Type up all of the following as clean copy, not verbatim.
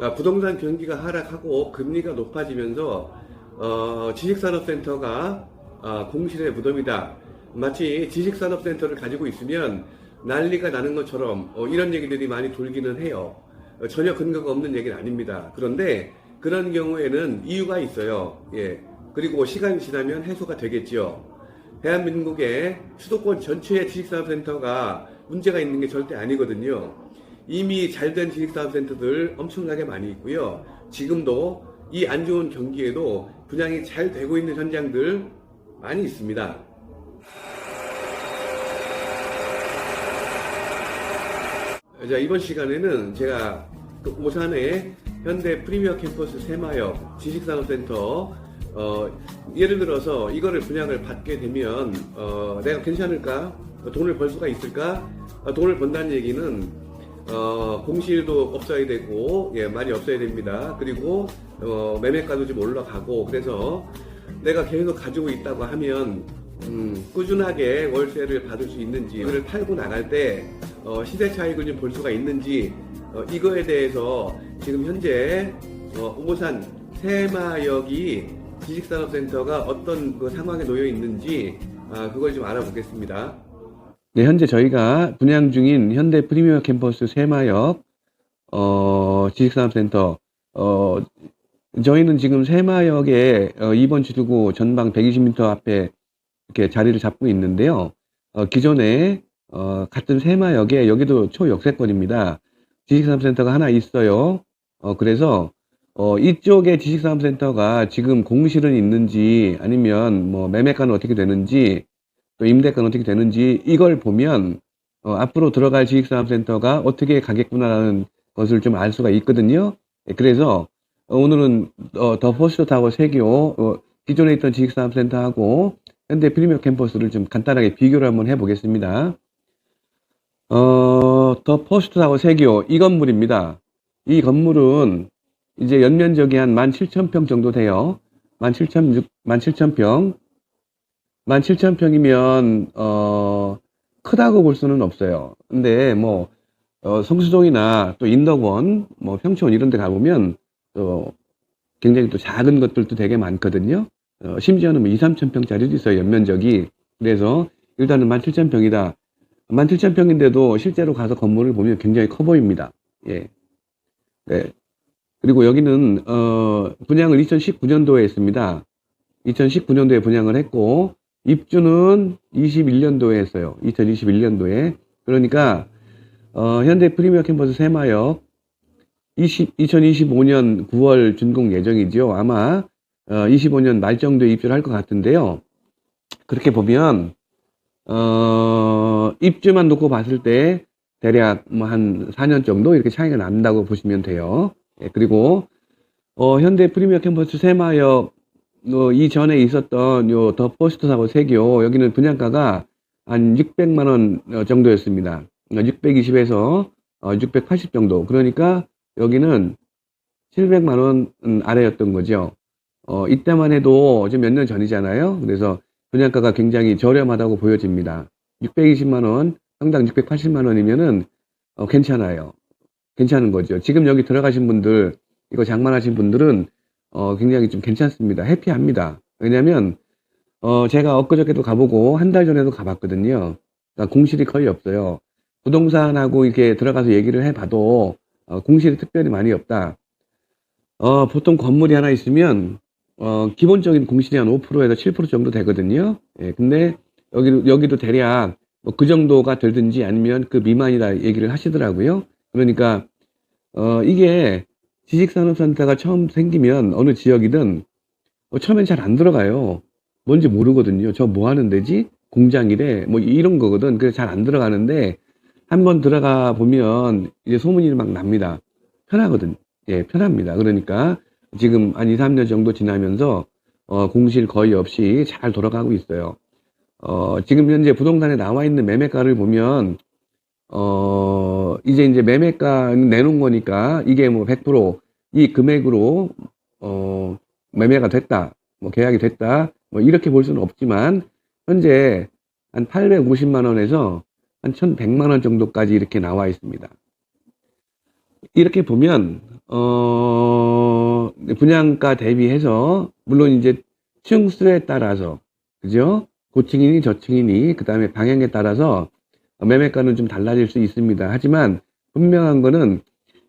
부동산 경기가 하락하고 금리가 높아지면서 지식산업센터가 공실의 무덤이다. 마치 지식산업센터를 가지고 있으면 난리가 나는 것처럼 이런 얘기들이 많이 돌기는 해요. 전혀 근거가 없는 얘기는 아닙니다. 그런데 그런 경우에는 이유가 있어요. 예. 그리고 시간이 지나면 해소가 되겠지요. 대한민국의 수도권 전체의 지식산업센터가 문제가 있는 게 절대 아니거든요. 이미 잘된 지식산업센터들 엄청나게 많이 있고요. 지금도 이 안 좋은 경기에도 분양이 잘 되고 있는 현장들 많이 있습니다. 자, 이번 시간에는 제가 오산의 현대 프리미어 캠퍼스 새마역 지식산업센터 예를 들어서 이거를 분양을 받게 되면 내가 괜찮을까? 돈을 벌 수가 있을까? 돈을 번다는 얘기는 공실도 없어야 되고, 예, 많이 없어야 됩니다. 그리고 매매가도 좀 올라가고, 그래서 내가 계속 가지고 있다고 하면 꾸준하게 월세를 받을 수 있는지, 이거를 팔고 나갈 때 시세 차익을 좀 볼 수가 있는지, 이거에 대해서 지금 현재 오산 새마역이 지식산업센터가 어떤 그 상황에 놓여 있는지 그걸 좀 알아보겠습니다. 네, 현재 저희가 분양 중인 현대 프리미어 캠퍼스 새마역 지식산업센터, 저희는 지금 새마역에 2번 출구 전방 120m 앞에 이렇게 자리를 잡고 있는데요. 기존에 같은 새마역에 여기도 초역세권입니다. 지식산업센터가 하나 있어요. 그래서 이쪽에 지식산업센터가 지금 공실은 있는지, 아니면 뭐 매매가는 어떻게 되는지, 또 임대가는 어떻게 되는지, 이걸 보면 앞으로 들어갈 지식산업센터가 어떻게 가겠구나라는 것을 좀 알 수가 있거든요. 그래서 오늘은 더 포스트 타워 세교, 기존에 있던 지식산업센터하고 현대 프리미어 캠퍼스를 좀 간단하게 비교를 한번 해보겠습니다. 더 포스트 타워 세교, 이 건물입니다. 이 건물은 이제 연면적이 한 17,000평 정도 돼요. 17,000평. 17,000평이면, 크다고 볼 수는 없어요. 근데 뭐, 성수동이나 또 인덕원, 뭐 평촌 이런 데 가보면, 굉장히 또 작은 것들도 되게 많거든요. 심지어는 뭐 2, 3,000평짜리도 있어요, 연면적이. 그래서 일단은 17,000평이다. 17,000평인데도 실제로 가서 건물을 보면 굉장히 커 보입니다. 예. 네. 그리고 여기는 분양을 2019년도에 했습니다. 2019년도에 분양을 했고 입주는 21년도에 했어요. 2021년도에. 그러니까 현대 프리미어 캠퍼스 새마역 2025년 9월 준공 예정이죠. 아마 25년 말 정도에 입주를 할 것 같은데요. 그렇게 보면 입주만 놓고 봤을 때 대략 뭐 한 4년 정도 이렇게 차이가 난다고 보시면 돼요. 예, 그리고 현대 프리미어 캠퍼스 새마역 이전에 있었던 요 더 포스트 타워 세교, 여기는 분양가가 한 600만 원 정도였습니다. 620에서 680 정도. 그러니까 여기는 700만 원 아래였던 거죠. 이때만 해도 지금 몇 년 전이잖아요. 그래서 분양가가 굉장히 저렴하다고 보여집니다. 620만 원, 평당 680만 원이면은 괜찮아요. 괜찮은 거죠. 지금 여기 들어가신 분들, 이거 장만하신 분들은 굉장히 좀 괜찮습니다. 해피합니다. 왜냐면 제가 엊그저께도 가보고 한 달 전에도 가봤거든요. 그러니까 공실이 거의 없어요. 부동산하고 이렇게 들어가서 얘기를 해봐도 공실이 특별히 많이 없다. 보통 건물이 하나 있으면 기본적인 공실이 한 5%에서 7% 정도 되거든요. 예, 근데 여기도 대략 뭐 그 정도가 되든지 아니면 그 미만이다 얘기를 하시더라고요. 그러니까 이게 지식산업센터가 처음 생기면 어느 지역이든 처음엔 잘 안 들어가요. 뭔지 모르거든요. 저 뭐 하는 데지? 공장이래. 뭐 이런 거거든. 그래서 잘 안 들어가는데 한번 들어가 보면 이제 소문이 막 납니다. 편하거든. 예, 편합니다. 그러니까 지금 한 2, 3년 정도 지나면서 공실 거의 없이 잘 돌아가고 있어요. 지금 현재 부동산에 나와 있는 매매가를 보면 이제 매매가 내놓은 거니까 이게 뭐 100% 이 금액으로 매매가 됐다, 뭐 계약이 됐다, 뭐 이렇게 볼 수는 없지만 현재 한 850만 원에서 한 1,100만 원 정도까지 이렇게 나와 있습니다. 이렇게 보면 분양가 대비해서, 물론 이제 층수에 따라서, 그죠? 고층이니 저층이니, 그 다음에 방향에 따라서 매매가는 좀 달라질 수 있습니다. 하지만 분명한 거는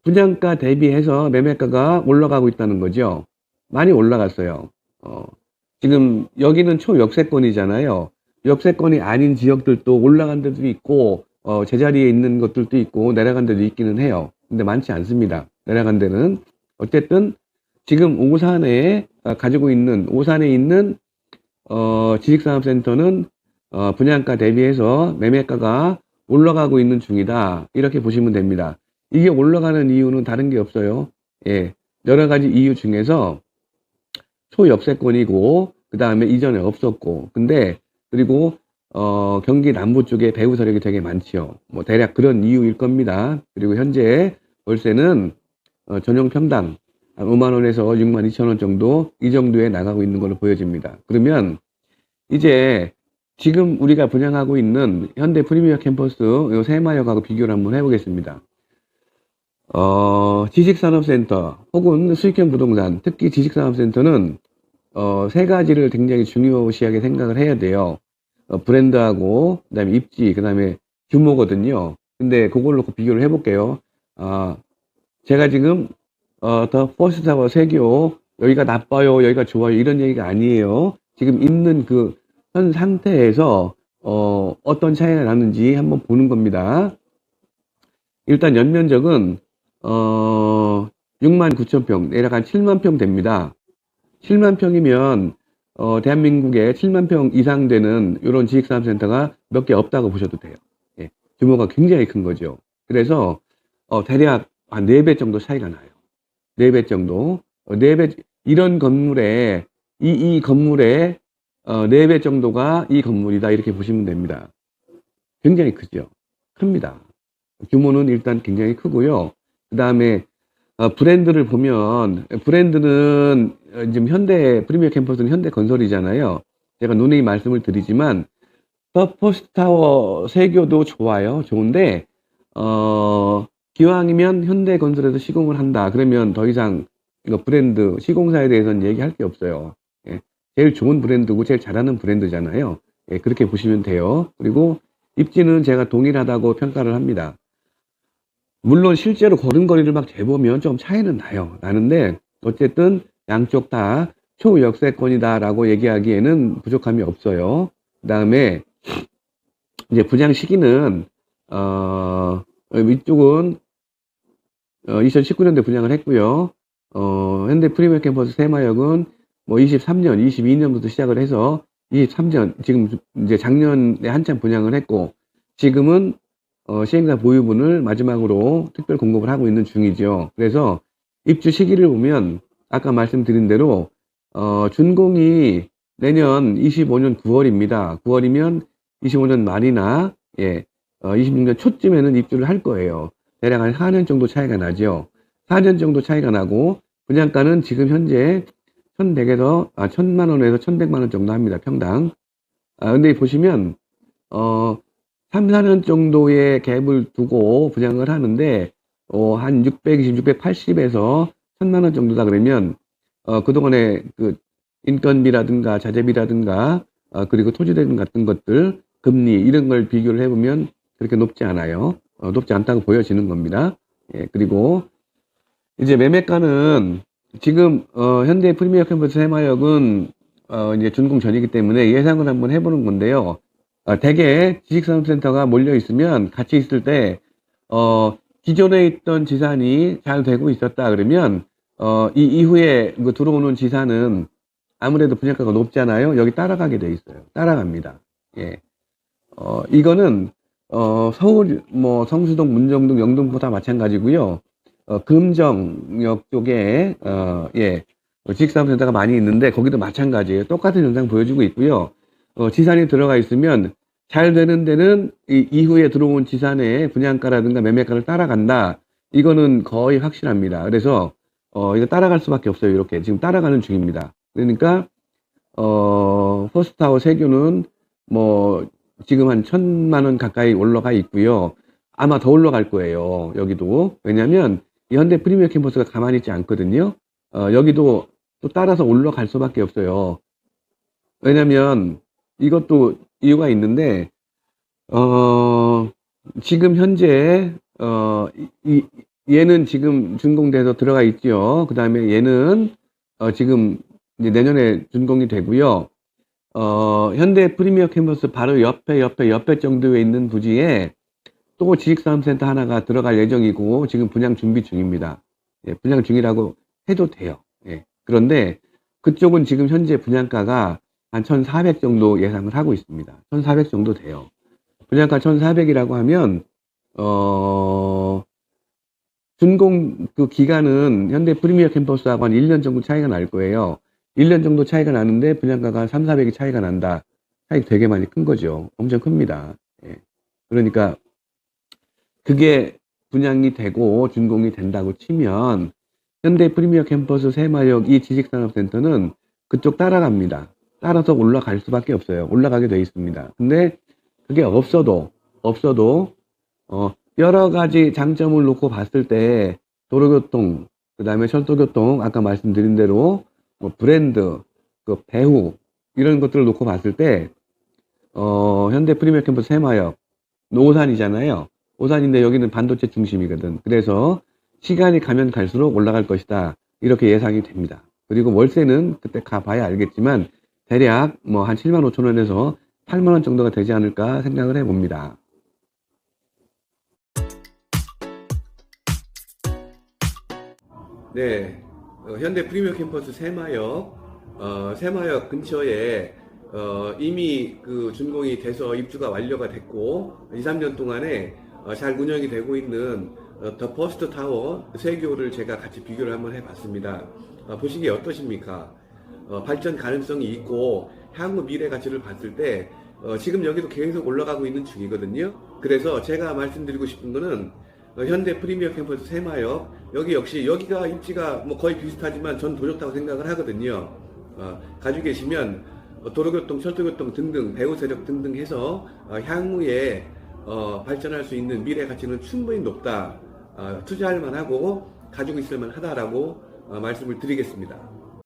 분양가 대비해서 매매가가 올라가고 있다는 거죠. 많이 올라갔어요. 지금 여기는 초역세권이잖아요. 역세권이 아닌 지역들도 올라간 데도 있고, 제자리에 있는 것들도 있고, 내려간 데도 있기는 해요. 근데 많지 않습니다. 내려간 데는. 어쨌든, 지금 오산에 있는, 지식산업센터는, 분양가 대비해서 매매가가 올라가고 있는 중이다. 이렇게 보시면 됩니다. 이게 올라가는 이유는 다른 게 없어요. 예. 여러 가지 이유 중에서 초역세권이고, 그 다음에 이전에 없었고, 그리고, 경기 남부 쪽에 배후 세력이 되게 많지요. 뭐, 대략 그런 이유일 겁니다. 그리고 현재 월세는, 전용 평당, 한 5만원에서 6만 2천원 정도, 이 정도에 나가고 있는 걸로 보여집니다. 그러면, 이제, 지금 우리가 분양하고 있는 현대 프리미어 캠퍼스, 요 세마역하고 비교를 한번 해보겠습니다. 지식산업센터, 혹은 수익형 부동산, 특히 지식산업센터는, 세 가지를 굉장히 중요시하게 생각을 해야 돼요. 브랜드하고, 그 다음에 입지, 그 다음에 규모거든요. 근데 그걸로 놓고 비교를 해볼게요. 제가 지금, 더 퍼스트타워 세교, 여기가 나빠요, 여기가 좋아요, 이런 얘기가 아니에요. 지금 있는 그 현 상태에서, 어떤 차이가 나는지 한번 보는 겁니다. 일단 연면적은, 6만 9천 평, 대략 한 7만 평 됩니다. 7만 평이면 대한민국에 7만 평 이상 되는 이런 지식산업센터가 몇 개 없다고 보셔도 돼요. 예, 규모가 굉장히 큰 거죠. 그래서 대략 한 4배 정도 차이가 나요. 4배 정도. 4배, 이런 건물에 이 건물에 4배 정도가 이 건물이다, 이렇게 보시면 됩니다. 굉장히 크죠. 큽니다. 규모는 일단 굉장히 크고요. 그 다음에 브랜드를 보면, 브랜드는 지금 현대 프리미어 캠퍼스는 현대 건설이잖아요. 제가 누누이 말씀을 드리지만 퍼스트타워 세교도 좋아요. 좋은데 기왕이면 현대 건설에서 시공을 한다. 그러면 더 이상 이거 브랜드 시공사에 대해서는 얘기할 게 없어요. 예, 제일 좋은 브랜드고 제일 잘하는 브랜드잖아요. 예, 그렇게 보시면 돼요. 그리고 입지는 제가 동일하다고 평가를 합니다. 물론 실제로 걸음걸이를 막 재보면 좀 차이는 나는데 어쨌든 양쪽 다 초역세권이다라고 얘기하기에는 부족함이 없어요. 그 다음에 이제 분양 시기는 이쪽은 2019년도에 분양을 했고요. 현대 프리미어 캠퍼스 세마역은 뭐 23년, 22년부터 시작을 해서 23년, 지금 이제 작년에 한참 분양을 했고, 지금은 시행사 보유분을 마지막으로 특별 공급을 하고 있는 중이죠. 그래서 입주 시기를 보면 아까 말씀드린 대로 준공이 내년 25년 9월입니다. 9월이면 25년 말이나 26년 초쯤에는 입주를 할 거예요. 대략 한 4년 정도 차이가 나죠. 4년 정도 차이가 나고 분양가는 지금 현재 1,100에서 1,000만 원에서 1,100만 원 정도 합니다. 평당. 근데 보시면 3, 4년 정도의 갭을 두고 분양을 하는데 한 620, 680에서 1,000만 원 정도다 그러면 그동안에 그 인건비라든가 자재비라든가 그리고 토지대금 같은 것들, 금리 이런 걸 비교를 해보면 그렇게 높지 않아요. 높지 않다고 보여지는 겁니다. 예, 그리고 이제 매매가는 지금 현대 프리미어 캠퍼스 세마역은 이제 준공 전이기 때문에 예상을 한번 해보는 건데요. 대개 지식산업센터가 몰려 있으면 같이 있을 때 기존에 있던 지산이 잘 되고 있었다 그러면 이 이후에 그 들어오는 지산은 아무래도 분양가가 높잖아요. 여기 따라가게 돼 있어요. 따라갑니다. 예. 이거는 서울 뭐 성수동, 문정동, 영등포 다 마찬가지고요. 금정역 쪽에 지식산업센터가 많이 있는데 거기도 마찬가지예요. 똑같은 현상 보여주고 있고요. 지산이 들어가 있으면 잘 되는 데는 이후에 들어온 지산의 분양가라든가 매매가를 따라간다. 이거는 거의 확실합니다. 그래서 이거 따라갈 수밖에 없어요. 이렇게 지금 따라가는 중입니다. 그러니까 퍼스트타워 세교는 뭐 지금 한 1,000만 원 가까이 올라가 있고요. 아마 더 올라갈 거예요. 여기도. 왜냐면 이 현대 프리미엄 캠퍼스가 가만히 있지 않거든요. 여기도 또 따라서 올라갈 수밖에 없어요. 왜냐면 이것도 이유가 있는데, 지금 현재, 얘는 지금 준공돼서 들어가 있죠. 그 다음에 얘는, 지금 이제 내년에 준공이 되고요. 현대 프리미엄 캠퍼스 바로 옆에 정도에 있는 부지에 또 지식산업센터 하나가 들어갈 예정이고, 지금 분양 준비 중입니다. 예, 분양 중이라고 해도 돼요. 예. 그런데 그쪽은 지금 현재 분양가가 한 1,400 정도 예상을 하고 있습니다. 1,400 정도 돼요. 분양가 1,400이라고 하면, 준공 그 기간은 현대 프리미엄 캠퍼스하고 한 1년 정도 차이가 날 거예요. 1년 정도 차이가 나는데 분양가가 한 3,400이 차이가 난다. 차이 되게 많이 큰 거죠. 엄청 큽니다. 예. 그러니까 그게 분양이 되고 준공이 된다고 치면 현대 프리미엄 캠퍼스 새마역 이 지식산업센터는 그쪽 따라갑니다. 따라서 올라갈 수밖에 없어요. 올라가게 돼 있습니다. 근데 그게 없어도 여러 가지 장점을 놓고 봤을 때 도로교통, 그 다음에 철도교통, 아까 말씀드린 대로 뭐 브랜드, 그 배후 이런 것들을 놓고 봤을 때 현대 프리미엄 캠퍼스 새마역 오산이잖아요. 오산인데 여기는 반도체 중심이거든. 그래서 시간이 가면 갈수록 올라갈 것이다. 이렇게 예상이 됩니다. 그리고 월세는 그때 가봐야 알겠지만 대략 뭐 한 7만 5천 원에서 8만 원 정도가 되지 않을까 생각을 해봅니다. 네, 현대 프리미엄 캠퍼스 새마역 근처에 이미 그 준공이 돼서 입주가 완료가 됐고 2, 3년 동안에 잘 운영이 되고 있는 더 퍼스트 타워 세교를 제가 같이 비교를 한번 해봤습니다. 보시기에 어떠십니까? 발전 가능성이 있고 향후 미래 가치를 봤을 때 지금 여기도 계속 올라가고 있는 중이거든요. 그래서 제가 말씀드리고 싶은 거는 현대 프리미엄 캠퍼스 새마역 여기 역시 여기가 입지가 뭐 거의 비슷하지만 전 더 좋다고 생각을 하거든요. 가지고 계시면 도로교통, 철도교통 등등 배후 세력 등등 해서 향후에 발전할 수 있는 미래 가치는 충분히 높다. 투자할 만하고 가지고 있을 만하다라고 말씀을 드리겠습니다.